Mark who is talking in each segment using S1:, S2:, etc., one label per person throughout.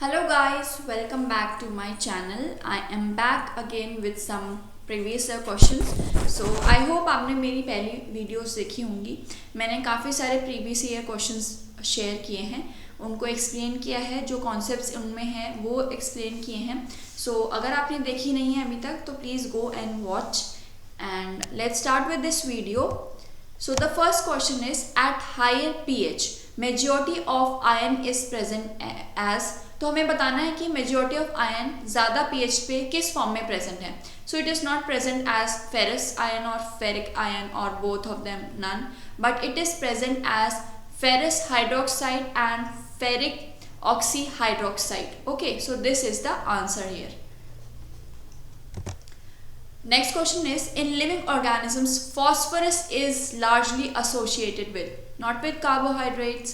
S1: Hello guys, welcome back to my channel. I am back again with some previous year questions. So I hope आपने मेरी पहली videos देखी होंगी. मैंने काफ़ी सारे प्रीवियस ईयर क्वेश्चंस शेयर किए हैं, उनको एक्सप्लेन किया है, जो कॉन्सेप्ट्स उनमें हैं वो एक्सप्लेन किए हैं. सो अगर आपने देखी नहीं है अभी तक तो please go and watch and let's start with this video. So the first question is, at higher pH majority of iron is present as. तो हमें बताना है कि मेजॉरिटी ऑफ आयन ज़्यादा पीएच पे किस फॉर्म में प्रेजेंट है. So it is not present as ferrous ion और फेरिक आयन और both of them none, but it is present as ferrous hydroxide and ferric oxy hydroxide. Okay, so this is the answer here. Next question is, in living organisms, phosphorus is largely associated with, not with carbohydrates,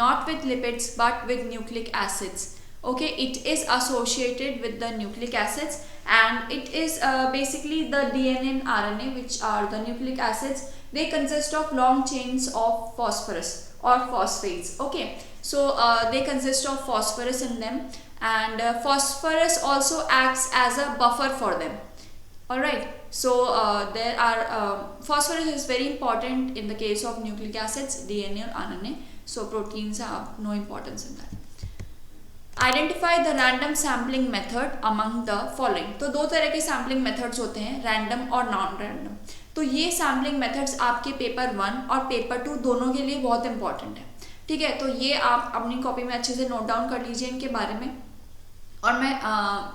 S1: not with lipids, but with nucleic acids. Okay, it is associated with the nucleic acids, and it is basically the DNA and RNA, which are the nucleic acids. They consist of long chains of phosphorus or phosphates. Okay, so they consist of phosphorus in them, and phosphorus also acts as a buffer for them. Alright, so there are phosphorus is very important in the case of nucleic acids, DNA or RNA. So proteins have no importance in that. Identify the random sampling method among the following. तो दो तरह के sampling methods होते हैं, random और non-random. तो ये sampling methods आपके पेपर 1 और पेपर 2 दोनों के लिए बहुत इंपॉर्टेंट है. ठीक है, तो ये आप अपनी कॉपी में अच्छे से नोट डाउन कर लीजिए इनके बारे में, और मैं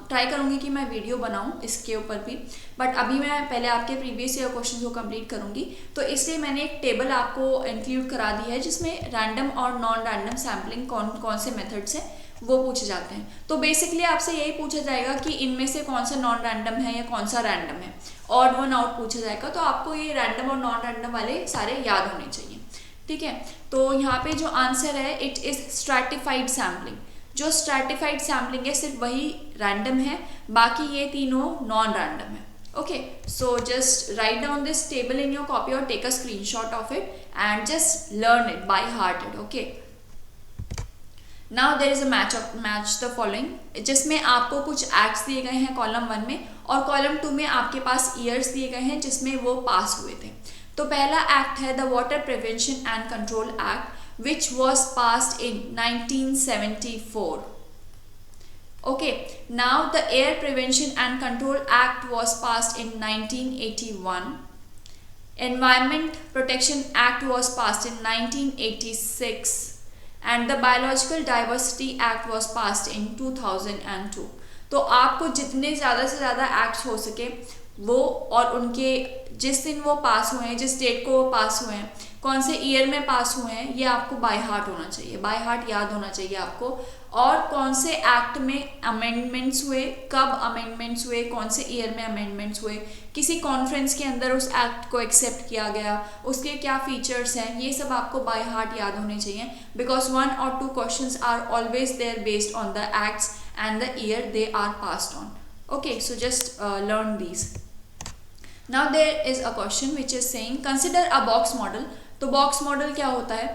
S1: ट्राई करूँगी कि मैं वीडियो बनाऊँ इसके ऊपर भी, बट अभी मैं पहले आपके प्रीवियस ईयर क्वेश्चन को कंप्लीट करूँगी. तो इसलिए मैंने एक टेबल आपको इंक्लूड करा दी है जिसमें रैंडम और नॉन रैंडम सैम्पलिंग कौन कौन से मेथड्स हैं वो पूछे जाते हैं. तो बेसिकली आपसे यही पूछा जाएगा कि इनमें से कौन सा नॉन रैंडम है या कौन सा रैंडम है, ऑड वन आउट पूछा जाएगा. तो आपको ये रैंडम और नॉन रैंडम वाले सारे याद होने चाहिए. ठीक है, तो यहाँ पे जो आंसर है, इट इज़ स्ट्रैटिफाइड सैम्पलिंग. जो स्ट्रैटिफाइड सैम्पलिंग है सिर्फ वही रैंडम है, बाकी ये तीनों नॉन रैंडम है. Okay, so just write down this table in your copy और take a screenshot of it and just learn it by hearted. Okay, now there is a match the following, जिसमें आपको कुछ acts दिए गए हैं column 1 में, और column 2 में आपके पास ईयर्स दिए गए हैं जिसमें वो पास हुए थे. तो पहला एक्ट है the water prevention and control act, which was passed in 1974. Okay, now the Air Prevention and Control Act was passed in 1981. Environment Protection Act was passed in 1986, and the Biological Diversity Act was passed in 2002. तो आपको जितने ज़्यादा से ज़्यादा acts हो सके वो, और उनके जिस दिन वो पास हुए हैं, जिस डेट को वो पास हुए हैं, कौन से ईयर में पास हुए हैं, ये आपको बाय हार्ट होना चाहिए, बाय हार्ट याद होना चाहिए आपको. और कौन से एक्ट में अमेंडमेंट्स हुए, कब अमेंडमेंट्स हुए, कौन से ईयर में अमेंडमेंट्स हुए, किसी कॉन्फ्रेंस के अंदर उस एक्ट को एक्सेप्ट किया गया, उसके क्या फीचर्स हैं, ये सब आपको बाय हार्ट याद होने चाहिए. Because 1 or 2 questions are always there based on the acts and the year they are passed on. Okay, so just learn these. Now there is a question which is saying, consider a box model. तो box model क्या होता है,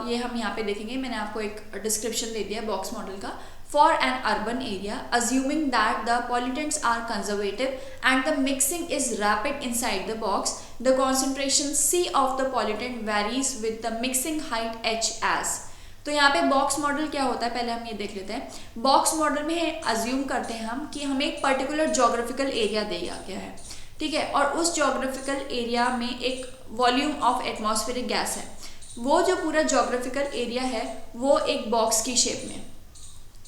S1: ये हम यहाँ पे देखेंगे. मैंने आपको एक डिस्क्रिप्शन दे दिया बॉक्स मॉडल का. For an urban area, assuming that the pollutants are conservative and the mixing is rapid inside the box, the concentration C of the pollutant varies with the mixing height H as. तो यहाँ पे box model क्या होता है पहले हम ये देख लेते हैं. बॉक्स मॉडल में अज्यूम करते हैं हम कि हमें एक पर्टिकुलर जोग्राफिकल एरिया दिया गया है. ठीक है, और उस जोग्राफिकल एरिया में एक वॉल्यूम ऑफ एटमॉस्फेरिक गैस है. वो जो पूरा जोग्राफिकल एरिया है वो एक बॉक्स की शेप में.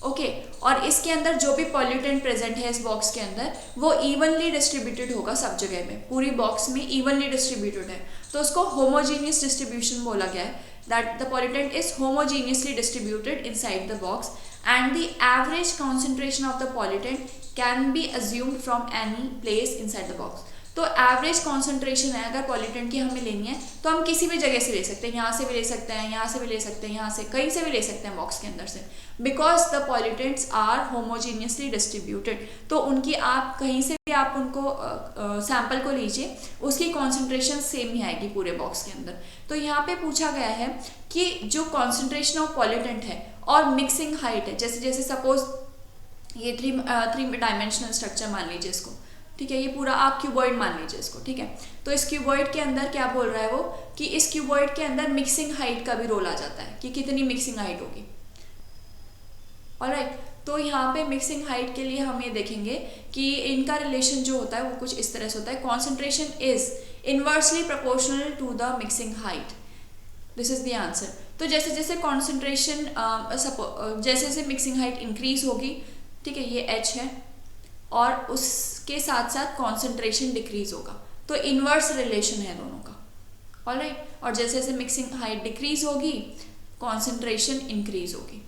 S1: ओके, और इसके अंदर जो भी पॉल्यूटेंट प्रेजेंट है इस बॉक्स के अंदर वो इवनली डिस्ट्रीब्यूटेड होगा सब जगह में, पूरी बॉक्स में इवनली डिस्ट्रीब्यूटेड है. तो उसको होमोजीनियस डिस्ट्रीब्यूशन बोला गया है, that the pollutant is homogeneously distributed inside the box and the average concentration of the pollutant can be assumed from any place inside the box. तो एवरेज कॉन्सेंट्रेशन है अगर pollutant की हमें लेनी है तो हम किसी भी जगह से ले सकते हैं, यहाँ से भी ले सकते हैं, यहाँ से भी ले सकते हैं, यहाँ से कहीं से भी ले सकते हैं बॉक्स के अंदर से, because the pollutants are homogeneously distributed. तो उनकी आप कहीं से भी आप उनको सैंपल को लीजिए, उसकी कॉन्सेंट्रेशन सेम ही आएगी पूरे बॉक्स के अंदर। तो यहाँ पे पूछा गया है कि जो कॉन्सेंट्रेशन ऑफ पॉल्यूटेंट है और मिक्सिंग हाइट है, जैसे जैसे सपोज ये थ्री डायमेंशनल स्ट्रक्चर मान लीजिए इसको, ठीक है, ये पूरा आप क्यूबॉइड मान लीजिए इसको, ठीक है। तो इस क्यूबॉइड के अंदर क्या बोल रहा है वो कि इस क्यूबॉइड के अंदर मिक्सिंग हाइट का भी रोल आ जाता है कि कितनी मिक्सिंग हाइट होगी। ऑलराइट, तो यहाँ पे मिक्सिंग हाइट के लिए हम ये देखेंगे कि इनका रिलेशन जो होता है वो कुछ इस तरह से होता है, concentration is inversely proportional to the mixing height, this is the answer. तो जैसे जैसे कॉन्सेंट्रेशन जैसे जैसे मिक्सिंग हाइट इंक्रीज होगी, ठीक है, ये H है, और उसके साथ साथ कॉन्सेंट्रेशन डिक्रीज होगा, तो इनवर्स रिलेशन है दोनों का। ऑलराइट, और जैसे जैसे मिक्सिंग हाइट डिक्रीज होगी कॉन्सेंट्रेशन इंक्रीज होगी।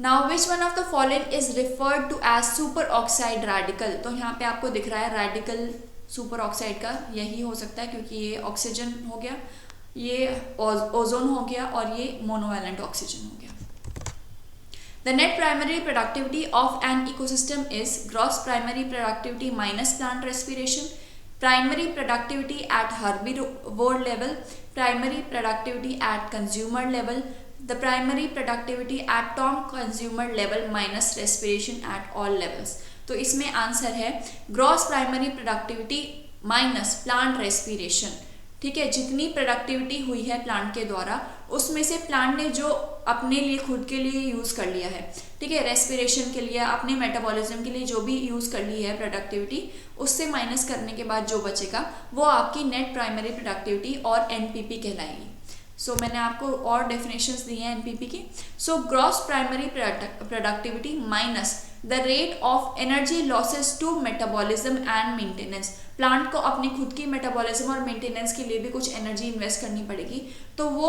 S1: Now which one of the following is referred to as super oxide radical. तो यहाँ पे आपको दिख रहा है रेडिकल सुपर ऑक्साइड का यही हो सकता है, क्योंकि ये ऑक्सीजन हो गया, ये ओजोन हो गया, और ये मोनोवैलेंट ऑक्सीजन हो गया। The net primary productivity of an ecosystem is gross primary productivity minus plant respiration, primary productivity at herbivore level, primary productivity at consumer level, the primary productivity at tom consumer level minus respiration at all levels। तो इसमें answer है gross primary productivity minus plant respiration, ठीक है। जितनी productivity हुई है plant के द्वारा उसमें से प्लांट ने जो अपने लिए खुद के लिए यूज़ कर लिया है, ठीक है, रेस्पिरेशन के लिए, अपने मेटाबॉलिज्म के लिए जो भी यूज़ कर ली है प्रोडक्टिविटी, उससे माइनस करने के बाद जो बचेगा वो आपकी नेट प्राइमरी प्रोडक्टिविटी और एनपीपी कहलाएगी। सो मैंने आपको और डेफिनेशंस दी हैं एनपीपी की। So gross primary productivity minus the rate of energy losses to metabolism and maintenance. Plant को अपनी खुद की मेटाबॉलिज्म और मेंटेनेंस के लिए भी कुछ एनर्जी इन्वेस्ट करनी पड़ेगी, तो वो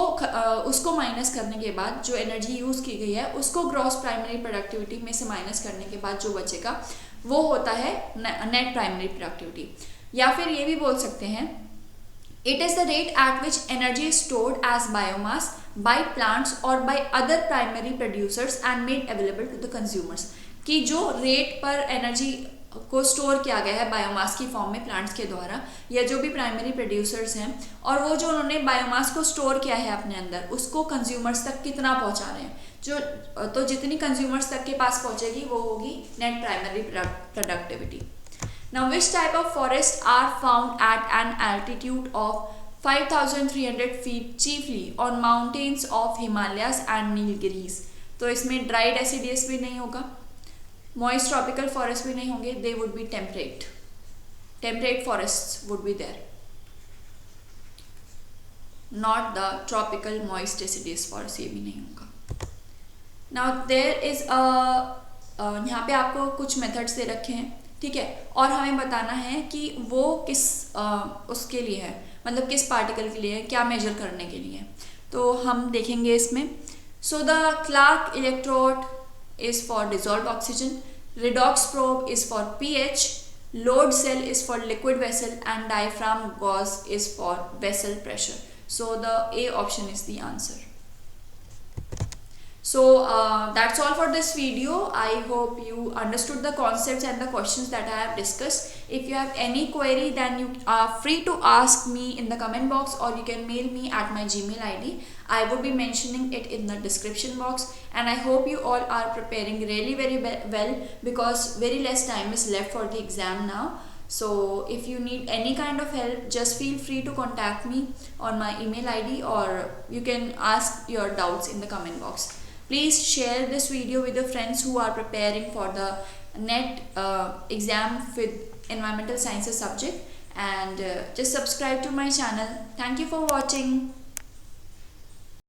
S1: उसको माइनस करने के बाद जो एनर्जी यूज़ की गई है उसको ग्रॉस प्राइमरी प्रोडक्टिविटी में से माइनस करने के बाद जो बचेगा वो होता है नेट प्राइमरी प्रोडक्टिविटी। या फिर ये भी बोल सकते हैं it is the rate at which energy is stored as biomass by plants or by other primary producers and made available to the consumers। कि जो रेट पर एनर्जी को स्टोर किया गया है बायोमास की फॉर्म में प्लांट्स के द्वारा, या जो भी प्राइमरी प्रोड्यूसर्स हैं, और वो जो उन्होंने बायोमास को स्टोर किया है अपने अंदर उसको कंज्यूमर्स तक कितना पहुंचा रहे हैं, जो तो जितनी कंज्यूमर्स तक के पास पहुंचेगी वो होगी net primary productivity. Now which type of forests are found at an altitude of 5,300 feet chiefly on mountains of Himalayas and Nilgiris। तो इसमें ड्राई डेसिडियस भी नहीं होगा, moist tropical forest भी नहीं होंगे, they would be temperate forests would be there, not the tropical moist deciduous forest, ये भी नहीं होगा। Now there is a यहाँ पे आपको कुछ मेथड्स दे रखे हैं, ठीक है, और हमें बताना है कि वो किस उसके लिए है, मतलब किस पार्टिकल के लिए है, क्या मेजर करने के लिए है। तो हम देखेंगे इसमें। So the Clark electrode is for dissolved oxygen, redox probe is for pH, load cell is for liquid vessel and diaphragm gauge is for vessel pressure. So the A option is the answer. So that's all for this video. I hope you understood the concepts and the questions that I have discussed. If you have any query, then you are free to ask me in the comment box, or you can mail me at my Gmail ID. I will be mentioning it in the description box, and I hope you all are preparing really very well, because very less time is left for the exam now. So if you need any kind of help, just feel free to contact me on my email ID, or you can ask your doubts in the comment box. Please share this video with your friends who are preparing for the NET exam with environmental sciences subject, and just subscribe to my channel. Thank you for watching.